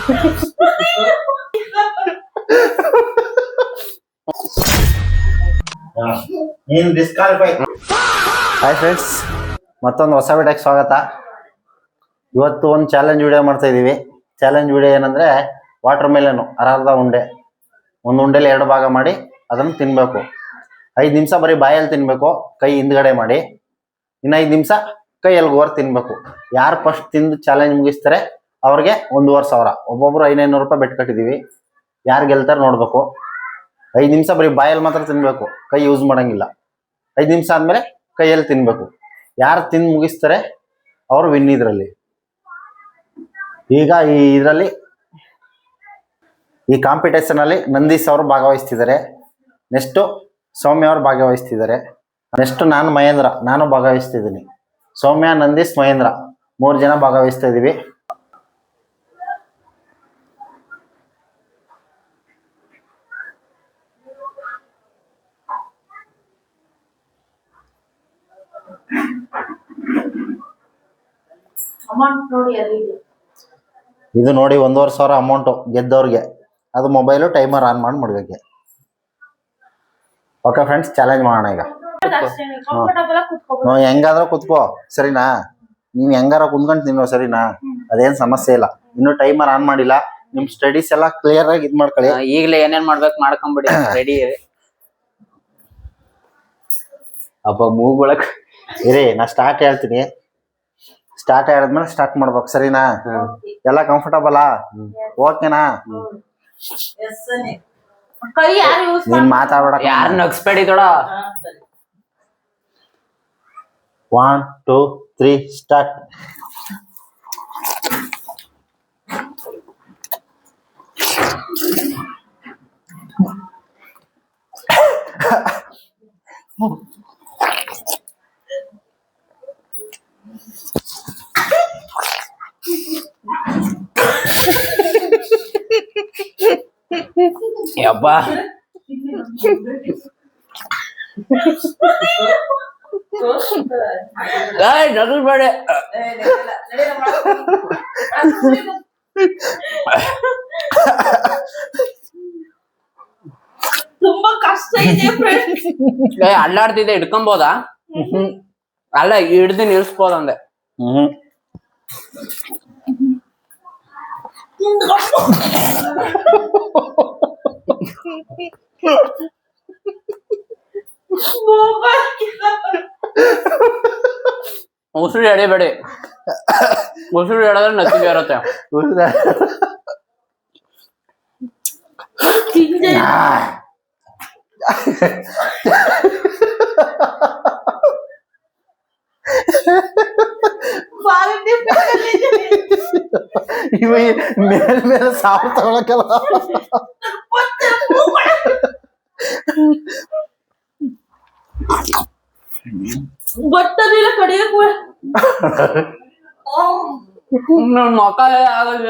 Hi friends, ಮತ್ತೊಂದು ಹೊಸ ವಿಡಿಯೋಕ್ಕೆ ಸ್ವಾಗತ. ಇವತ್ತು ಒಂದು ಚಾಲೆಂಜ್ ವಿಡಿಯೋ ಮಾಡ್ತಾ ಇದ್ದೀವಿ. ಚಾಲೆಂಜ್ ವಿಡಿಯೋ ಏನಂದರೆ ವಾಟರ್ ಮೆಲನು ಅರ್ಧ ಉಂಡೆ, ಒಂದು ಉಂಡೆಲಿ 2 ಭಾಗ ಮಾಡಿ ಅದನ್ನು ತಿನ್ನಬೇಕು. 5 ನಿಮಿಷ ಬರೀ ಬಾಯಲ್ಲಿ ತಿನ್ನಬೇಕು, ಕೈ ಹಿಂದ್ಗಡೆ ಮಾಡಿ. ಇನ್ನು 5 ನಿಮಿಷ ಕೈಯಲ್ಲಿ ಗೋರ್ ತಿನ್ನಬೇಕು. ಯಾರು ಫಸ್ಟ್ ತಿಂದು ಚಾಲೆಂಜ್ ಮುಗಿಸ್ತಾರೆ ಅವ್ರಿಗೆ 1,500. ಒಬ್ಬೊಬ್ರು 500 ರೂಪಾಯಿ ಬೆಟ್ ಕಟ್ಟಿದ್ದೀವಿ. ಯಾರು ಗೆಲ್ತಾರೆ ನೋಡಬೇಕು. 5 ನಿಮಿಷ ಬರೀ ಬಾಯಲ್ಲಿ ಮಾತ್ರ ತಿನ್ನಬೇಕು, ಕೈ ಯೂಸ್ ಮಾಡೋಂಗಿಲ್ಲ. 5 ನಿಮಿಷ ಆದಮೇಲೆ ಕೈಯಲ್ಲಿ ತಿನ್ನಬೇಕು. ಯಾರು ತಿಂದು ಮುಗಿಸ್ತಾರೆ ಅವರು ವಿನ್. ಇದರಲ್ಲಿ ಈಗ ಈ ಕಾಂಪಿಟೇಷನಲ್ಲಿ ನಂದೀಶ್ ಅವರು ಭಾಗವಹಿಸ್ತಿದ್ದಾರೆ. ನೆಕ್ಸ್ಟು ಸೌಮ್ಯ ಅವರು ಭಾಗವಹಿಸ್ತಿದ್ದಾರೆ. ನೆಕ್ಸ್ಟ್ ನಾನು ಭಾಗವಹಿಸ್ತಿದ್ದೀನಿ. ಸೌಮ್ಯ, ನಂದೀಶ್, ಮಹೇಂದ್ರ 3 ಜನ ಭಾಗವಹಿಸ್ತಾ ಇದ್ದೀವಿ. ಇದು ನೋಡಿ 1,500 ಅಮೌಂಟು ಗೆದ್ದವ್ರಿಗೆ. ಅದು ಮೊಬೈಲು ಟೈಮರ್ ಆನ್ ಮಾಡಿ ಮಡ್ಗಕ್ಕೆ. ಓಕೆ ಫ್ರೆಂಡ್ಸ್, ಚಾಲೆಂಜ್ ಮಾಡೋಣ ಈಗ. ಹೆಂಗಾದ್ರೂ ಕುತ್ಕೋ, ಸರಿನಾ? ನೀನ್ ಹೆಂಗಾರ ಕುಂತ್ಕೊಂಡು ತಿನ್ನೋ, ಸರಿನಾ? ಅದೇನ್ ಸಮಸ್ಯೆ ಇಲ್ಲ. ಇನ್ನು ಟೈಮರ್ ಆನ್ ಮಾಡಿಲ್ಲ. ನಿಮ್ ಸ್ಟಡೀಸ್ ಎಲ್ಲ ಕ್ಲಿಯರ್ ಆಗಿ ಇದ್ ಮಾಡ್ಕೊಳ್ಳಿ. ಈಗಲೇ ಏನೇನ್ ಮಾಡ್ಬೇಕು ಮಾಡ್ಕೊಂಬಿಡಿ. ರೆಡಿ ಅಪ್ಪ ಮೂಗೊಳಕ್ ಇರಿ, ನಾ ಸ್ಟಾರ್ಟ್ ಹೇಳ್ತೀನಿ. ಸ್ಟಾರ್ಟ್ ಹೇಳಿದ್ಮೇಲೆ ಸ್ಟಾರ್ಟ್ ಮಾಡ್ಬೇಕು, ಸರಿನಾ? ಎಲ್ಲ ಕಂಫರ್ಟಬಲಾ? ಓಕೆನಾ? ನೀನ್ ಮಾತಾಡ, ಯಾರು ನಗ್ಸ್ಬೇಡಿ ತೊಡ. 1 2 3 ಸ್ಟಾರ್ಟ್. ಯಪ್ಪ ನಗಲ್ಬೇಡ. ತುಂಬಾ ಕಷ್ಟ ಇದೆ. ಅಲ್ಲಾಡ್ತಿದ್ದೆ, ಹಿಡ್ಕೊಂಬೋದಾ? ಅಲ್ಲ, ಹಿಡ್ದು ನಿಲ್ಸ್ಬೋದಂದೆ. ಉಸಿರು ಎಳಿಬೇಡಿ. ಉಸಿರು ಎಳೆದ್ರೆ ನತ್ತಿಗೆ ಇರುತ್ತೆ. ಮೇಲೆ ಸಾವು ತಗೊಳಕಲ್ಲ. ಬಟ್ಟದಿಲ್ಲ ಕಡಿಯಕ್ ನನ್ ಮಕ್ಕ ಆಗಲ್ಲ.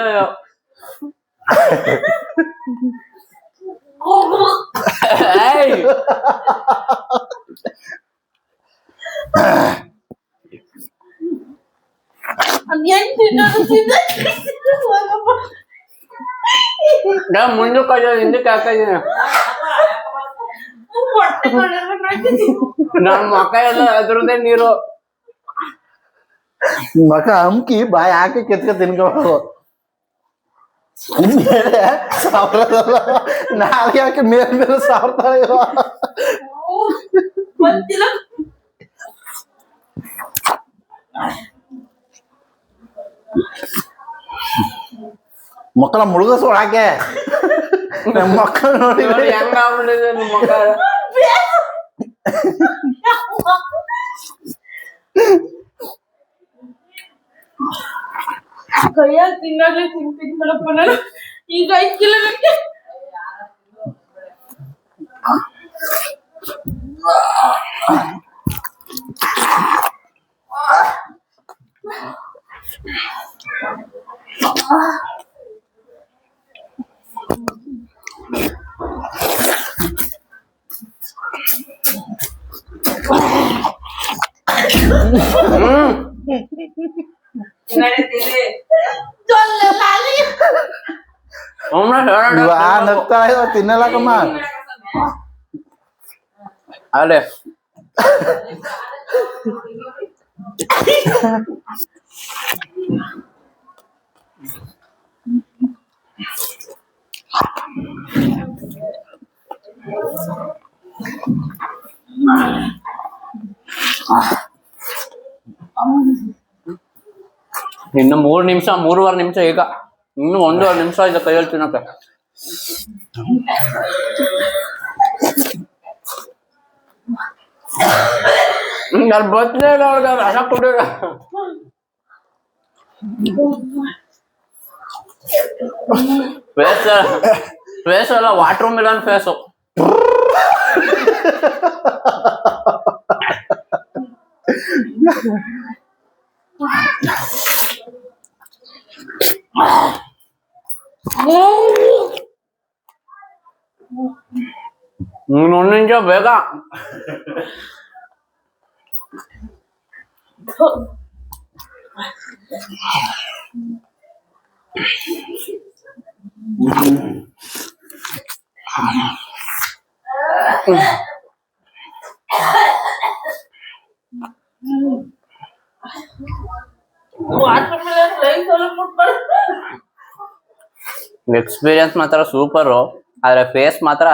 ಮುಂದಕ್ಕೆ ಹಿಂದಕ್ಕೆ ಹಾಕಿದೀನಿ. ನನ್ ಮಕ್ಕ ಎಲ್ಲ ಅದ್ರದ್ದೇ ನೀರು. ಮಕ ಹಮ್ಕಿ ಬಾಯಿ ಹಾಕಿ ಕೆತ್ಕ ತಿನ್ಕೋಬೇಕು. ನಾಲ್ಗೆ ಹಾಕಿ ಮೇಲೆ ಸಾವ್ತಾಳೆ. ಮಕ್ಕಳ ಮುಳುಗಸೋಳಾಕೆ ನಮ್ಮ ಮಕ್ಕಳು ನೋಡಿ ಹೆಂಗ ಆಗ್ಬಿಟ್ಟಿದೆ ನಿಮ್ಮ ಮಕ್ಕ. ಕೈಯಾಗ ತಿನ್ನಾಗ್ಲೇ ತಿಂತಿದ್ಮಲ್ಲಪ್ಪ ನಾನು. ಈಗ 5 ಕಿಲೋ ಗಂಟೆ ನಗ್ತಾ ತಿನ್ನಲಕ್ಕಮ್ಮ. ಅಲ್ಲೇ ಇನ್ನು 3 ನಿಮಿಷ 3.5 ನಿಮಿಷ ಈಗ ಇನ್ನು 1.5 ನಿಮಿಷ ಇದೆ ಕೈಯಲ್ಲಿ ತಿನ್ನಕ್ಕೆ. ನಾನು ಬರ್ತೇ ಇಲ್ಲ ಅವ್ರಿಗೆ ರಸ ಕೊಟ್ಟಿಲ್ಲ. ಫೇಸ್ ಎಲ್ಲ ವಾಟರ್ ಮಿಲನ್ ಫೇಸು. ಒಂದು ನಿಮಿಷ ಬೇಗ. ವಾಟರ್ ಮೆಲನ್ ರೈಸ್ ಎಲ್ಲ ಕೊಟ್ಬಿಡು. ಎಕ್ಸ್ಪೀರಿಯನ್ಸ್ ಮಾತ್ರ ಸೂಪರು, ಆದ್ರೆ ಫೇಸ್ ಮಾತ್ರ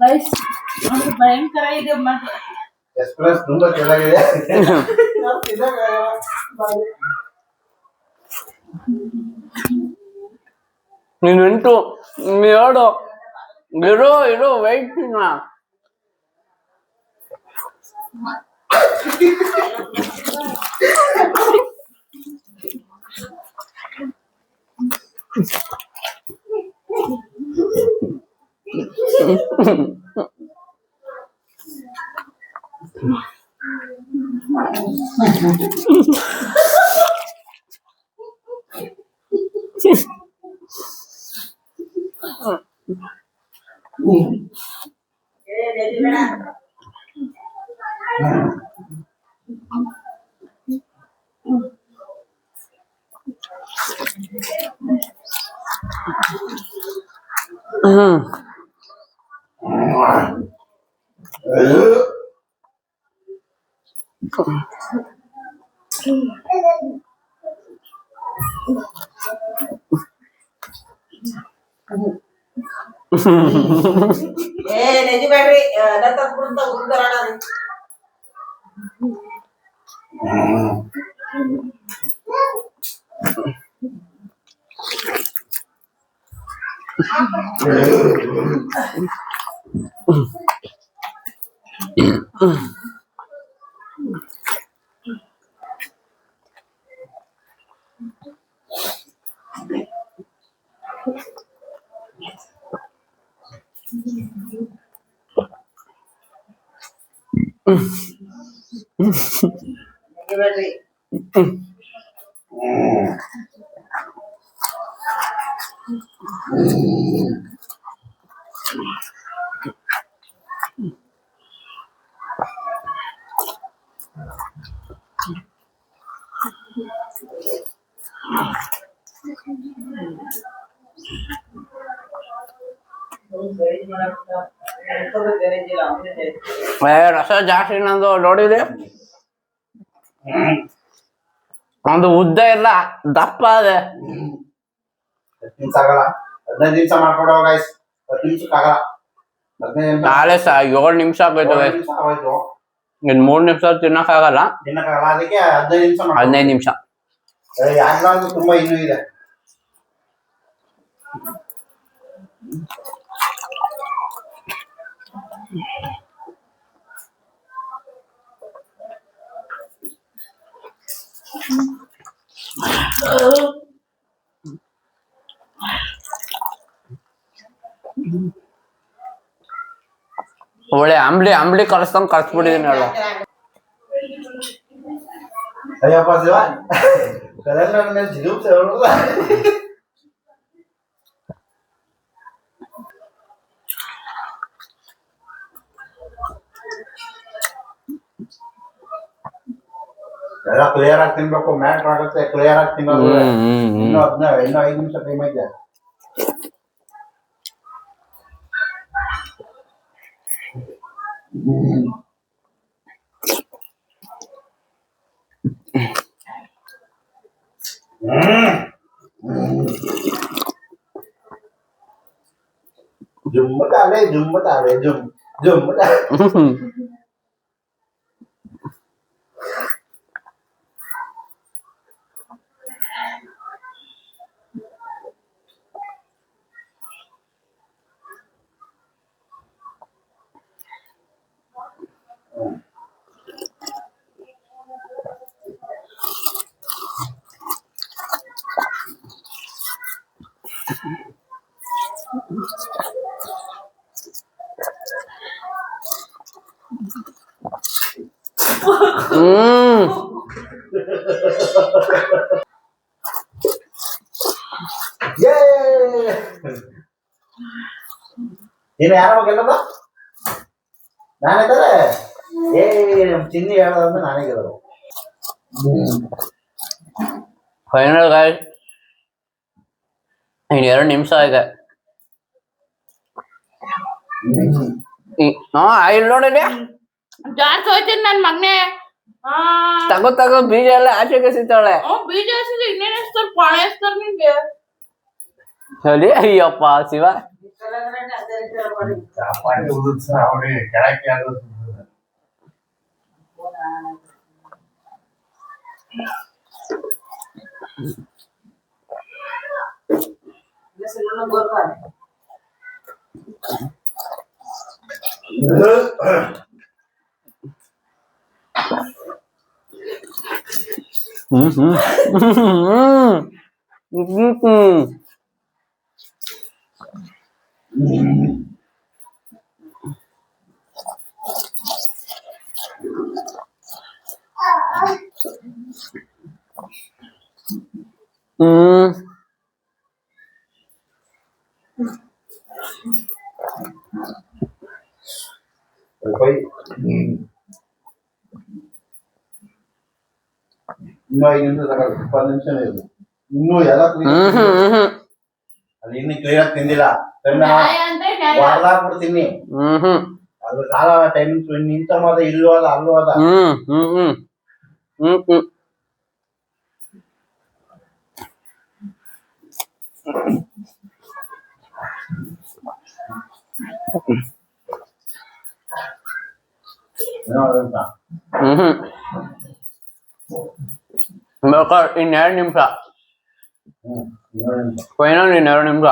ಗೈಸ್ ಭಯಂಕರ ಇದೆ ಮಾತ್ರ. ಎಕ್ಸ್ಪ್ರೆಸ್ ತುಂಬಾ ಚೆನ್ನಾಗಿದೆ. ನೀನು 8 7 ಇರೋ ವೈಟ್ ನೆಜಿಬೇಡ್ರಿ ದತ್ತಪುರದ ಉದ್ದರಣ ನೆಜಿಬೇಡ್ರಿ. ರಸ ಜಾಸ್ತಿ ನಂದು ನೋಡಿದೆ, ಒಂದು ಉದ್ದ ಇಲ್ಲ ದಪ್ಪ ಅದೆ. 10 ನಿಮಿಷ ಆಗಲ್ಲ, 15 ನಿಮಿಷ ಮಾಡ್ಕೊಡೋ ಗೈಸ್. 10 ನಿಮಿಷಕ್ಕೆ ಆಗಲ್ಲ, 15 ನಿಮಿಷ ನಾಳೆ 7 ನಿಮಿಷ ಆಗೋಯ್ತು guys. ಆಗೋಯ್ತು. ಇನ್ 3 ನಿಮಿಷ ತಿನ್ನಕ್ಕಾಗಲ್ಲ, ತಿನ್ನಕ್ಕಾಗಲ್ಲ, ಅದಕ್ಕೆ 15 ನಿಮಿಷ 15 ನಿಮಿಷ. ಯಾಕೆ ತುಂಬಾ ಇನ್ನೂ ಇದೆ. ಒಳ್ಳೆ ಅಂಬ್ಲಿ ಕಲಿಸ್ದಂಗ್ ಕಲ್ಸ್ಬಿಟ್ಟಿದೀನಿ ಹೇಳ. ಅಯ್ಯಪ್ಪ ಶಿವ, ಕಲೆಂಡರ್ ಮೇಲೆ ಜಿಗುಪ್ಸ ಹೇಳೋದು. ಎಲ್ಲ ಕ್ಲಿಯರ್ ಆಗಿ ತಿನ್ಬೇಕು, ಮ್ಯಾಟ್ರ್ ಆಗುತ್ತೆ. ಕ್ಲಿಯರ್ ಆಗಿ ತಿನ್ನೋದು ಇನ್ನು 5 ನಿಮಿಷ ಟೈಮ್ ಐತೆ. ಜುಮ್ಮತಾವೆ ಜುಮ್ಮತಾವೆ ಜುಮ್ಮತಾವೆ. ನೀನು ಯಾರ ಗೆಲ್ಲದ? ನಾನೇ ತಾರೆ. ನಮ್ ಚಿನ್ನಿ ಹೇಳೋದಂದ್ರೆ ನಾನೇ ಗೆಲ್ಲೋದು. ಫೈನಲ್ ಗಾಯ್ಸ್, ಇನ್ 2 ನಿಮಿಷ ಇದೆ. ಇಲ್ಲಿ ನೋಡಿದ್ಯಾ, ಜಾಸ್ತಿ ಹೋಯ್ತೀನಿ ನನ್ ಮಗ್ನೆ. ತಗೋ ಬೀಜ ಎಲ್ಲ ಆಚೆಗೆ ಸಿಗ್ತಾಳೆ. ಬೀಜ ಹಸಿದ್ರೆ ಇನ್ನೇನ್ ಎಸ್ತಾರ, ಪಾಣ ಎಸ್ತಾರ ನಿಂಗೆ. ಸರಿ, ಅಯ್ಯಪ್ಪ ಶಿವ. ಚಾಪಾಟಿ ಉದುರ್ಸ ಅವಳಿ ಕೆಳಕ್ಕೆ ಆಗೋದು. ಇನ್ನೂ 5 ನಿಮಿಷ ತಗೊಳ್ಳಿ, 20 ನಿಮಿಷ ಇರಲಿ. ಇನ್ನೂ ಎಲ್ಲ ಅಲ್ಲಿ ಇನ್ನು ಕ್ಲಿಯರ್ ತಿಂದಿಲ್ಲ. ವಾರ್ದಾಕ್ಬಿಡ್ತೀನಿ. ಅದ್ರ ಕಾಲ ಟೈಮ್ ನಿಂತ ಮಾದ ಇಲ್ಲೂ ಅದ ಅಲ್ಲೂ ಅದ. ಬೇಕಾದ್ರೆ ಇನ್ 2 ನಿಮಿಷ. ಫೈನಲ್ ಇನ್ 2 ನಿಮಿಷ.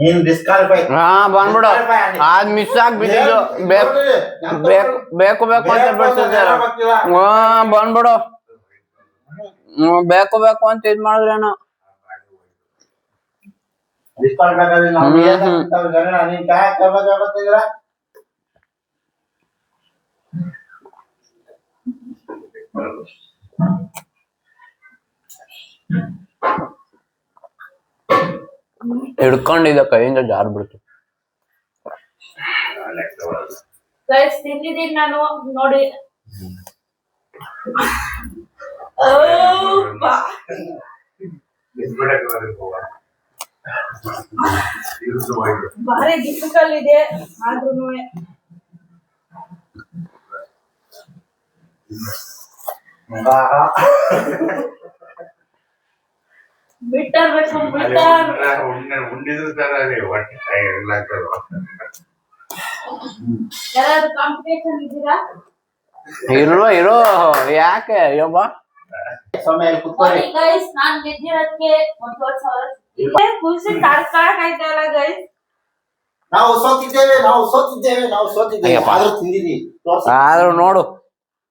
ನೀನ್ ಡಿಸ್ಕ್ವಾಲಿಫೈ. ಬಂದ್ಬಿಡು. ಅದ್ ಮಿಸ್ ಆಗಿ ಬಿದ್ದಿದ್ದು. ಬೇಕು ಅಂತ ಬಿಡ್ತಿದ್ದಾರೆ. ಬಂದ್ಬಿಡು. ಬೇಕು ಅಂತ ಇದ್ ಮಾಡಿದ್ರೇನು. ಡಿಸ್ಕ್ವಾಲಿಫೈ ನೀನ್ ಕಾಯಕತ್ತಿದ್ರ. ಹಿಡ್ಕೊಂಡಿದ್ದ ಕೈಯಿಂದ ಜಾರ್ ಬಿಡ್ತು. ಗೈಸ್ ತಿಂದಿದ್ದೀನಿ ನಾನು ನೋಡಿ. ಬಾರಿ ಡಿಫಿಕಲ್ಟ್ ಇದೆ ಆದ್ರೂ ಬಿಟ್ಟರ್ ಬೇಕು ಬಿಟ್ಟರ್. ಯಾರಾದ್ರೂ ಕಾಂಪಿಟೇಷನ್ ಇದ್ದೀರಾ? ಇರೋ ಯಾಕೆ ಯಮ್ಮ ಗೈಸ್ ನಾನ್ ಗೆದ್ದಿರೋದಕ್ಕೆ 1,000 ಖುಷಿ ಕಳ್ಕೊಳಕ್ ಆಯ್ತಲ್ಲ ಗೈಸ್. ನಾವು ಸೋತಿದ್ದೇವೆ ಆದ್ರೂ ತಿಂದಿದ್ದೀವಿ. ಆದ್ರೂ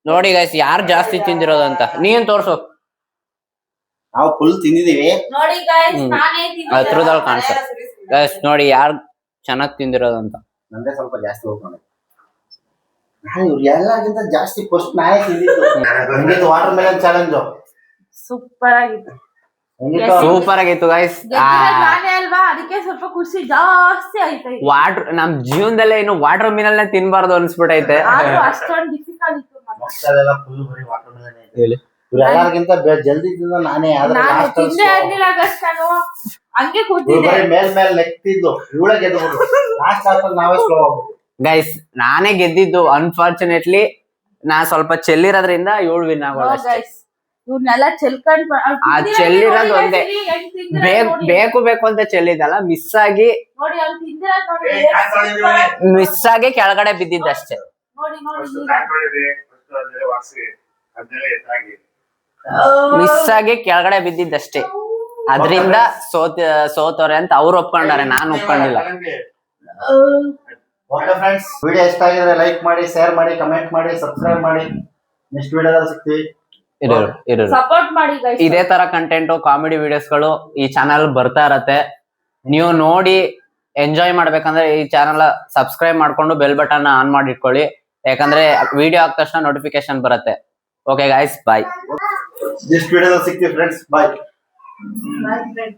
ನೋಡಿ ಗೈಸ್ ಯಾರು ಜಾಸ್ತಿ ತಿಂದಿರೋದಂತ ನೀನ್ ತೋರ್ಸು. ನಾವು ಫುಲ್ ತಿಂದಿದ್ದೀವಿ ನೋಡಿ ಗೈಸ್ ನಾನೇ ಹತ್ರದಲ್ಲಿ ಕಾಣಿಸ್ತ ಗೈಸ್ ನೋಡಿ ಯಾರು ಚೆನ್ನಾಗ್ ತಿಂದಿರೋದಂತ. ನಂದೇ ಸ್ವಲ್ಪ ಜಾಸ್ತಿ ಹೋಗ್ಕೊಂಡು ಎಲ್ಲರಿಗಿಂತ ಜಾಸ್ತಿ ಫಸ್ಟ್ ನಾನೇ ತಿಂದಿದ್ದು. ವಾಟರ್ ಮೆಲನ್ ಚಾಲೆಂಜ್ ಸೂಪರ್ ಆಗಿತ್ತು. ಹೆಂಗಿತ್ತು? ಸೂಪರ್ ಆಗಿತ್ತು ಗೈಸ್. ನಾನೇ ಅಲ್ವಾ, ಅದಕ್ಕೆ ಸ್ವಲ್ಪ ಖುಷಿ ಜಾಸ್ತಿ ಆಯ್ತು. ವಾಟರ್ ನಮ್ ಜೀವನದಲ್ಲೇ ಇನ್ನು ವಾಟರ್ ಮಿನಲ್ ನೇ ತಿನ್ಬಾರ್ದು ಅನ್ಸ್ಬಿಟ್ಟೈತೆ. ಆದ್ರೂ ಅಷ್ಟೊಂದು ಡಿಫಿಕಲ್ಟ್ ಇತ್ತು ಮತ್ತೆ. ಮಕ್ಕಳೆಲ್ಲ full ಬರೀ watermelon ಐತೆ. ಹೇಳಿ. ಇವ್ರೆಲ್ಲರಿಗಿಂತ ಜಲ್ದಿ ತಿಂದ ನಾನೇ, ಆದ್ರೆ ನಾನು last ಅಲ್ಲಿ ತಿಂದೇ ಇರ್ಲಿಲ್ಲ ಆಗಸ್ಟ್, ನಾನು ಹಂಗೆ ಇವ್ರು ಕೂತಿದ್ದೆ. ಬರೀ ಮೇಲ್ ನೆಕ್ತಿದ್ದು, ಇವಳೇ ಗೆದ್ಬಿಟ್ರು. ಲಾಸ್ಟ್ ಅಲ್ಲಿ ನಾವೇ ಸ್ಲೋ ಆಗ್ಬಿಟ್ಟು. ಗೈಸ್ ನಾನೇ ಗೆದ್ದಿದ್ದು. ಅನ್ಫಾರ್ಚುನೇಟ್ಲಿ ನಾ ಸ್ವಲ್ಪ ಚೆಲ್ಲಿರೋದ್ರಿಂದ 7 ವಿನ್ ಆಗೋದು ಅಷ್ಟೇ. ಇವ್ನೆಲ್ಲ ಚೆಲ್ಕೊಂಡ್ ಆ ಚೆಲ್ಲಿರೋದು ಒಂದೇ. ಬೇಕು ಅಂತ ಚೆಲ್ಲಿದಲ್ಲ, ಮಿಸ್ ಆಗಿ ನೋಡಿ ಅವ್ನು ತಿಂದಿರೋದ್ ನೋಡಿ, ಮಿಸ್ ಆಗಿ ಕೆಳಗಡೆ ಬಿದ್ದಿದ್ದಷ್ಟೇ. ನೋಡಿ ಮಿಸ್ ಆಗಿ ಕೆಳಗಡೆ ಬಿದ್ದಿದ್ದಷ್ಟೇ. ಅದ್ರಿಂದ ಸೋತವ್ರೆ ಅಂತ ಅವ್ರು ಒಪ್ಕೊಂಡಾರೆ, ನಾನು ಒಪ್ಕೊಂಡಿಲ್ಲ. ಓಕೆ ಫ್ರೆಂಡ್ಸ್, ವಿಡಿಯೋ ಇಷ್ಟ ಆಗಿದ್ರೆ ಲೈಕ್ ಮಾಡಿ, ಶೇರ್ ಮಾಡಿ, ಕಮೆಂಟ್ ಮಾಡಿ, ಸಬ್ಸ್ಕ್ರೈಬ್ ಮಾಡಿ. ನೆಕ್ಸ್ಟ್ ವಿಡಿಯೋದಲ್ಲಿ ಸಿಗ್ತೀವಿ. ಇರೋರು ಸಪೋರ್ಟ್ ಮಾಡಿ guys. ಇದೇ ತರ ಕಂಟೆಂಟ್, ಕಾಮಿಡಿ ವಿಡಿಯೋಸ್ಗಳು ಈ ಚಾನಲ್ ಬರ್ತಾ ಇರತ್ತೆ. ನೀವು ನೋಡಿ ಎಂಜಾಯ್ ಮಾಡ್ಬೇಕಂದ್ರೆ ಈ ಚಾನಲ್ ಸಬ್ಸ್ಕ್ರೈಬ್ ಮಾಡ್ಕೊಂಡು ಬೆಲ್ ಬಟನ್ ಆನ್ ಮಾಡಿ ಇಟ್ಕೊಳ್ಳಿ. ಯಾಕಂದ್ರೆ ವಿಡಿಯೋ ಆದ ತಕ್ಷಣ ನೋಟಿಫಿಕೇಶನ್ ಬರುತ್ತೆ. ಓಕೆ ಗೈಸ್, ಬಾಯ್. ನೆಕ್ಸ್ಟ್ ವಿಡಿಯೋದಲ್ಲಿ ಸಿಗ್ತೀವಿ ಫ್ರೆಂಡ್ಸ್, ಬಾಯ್. Bye friends.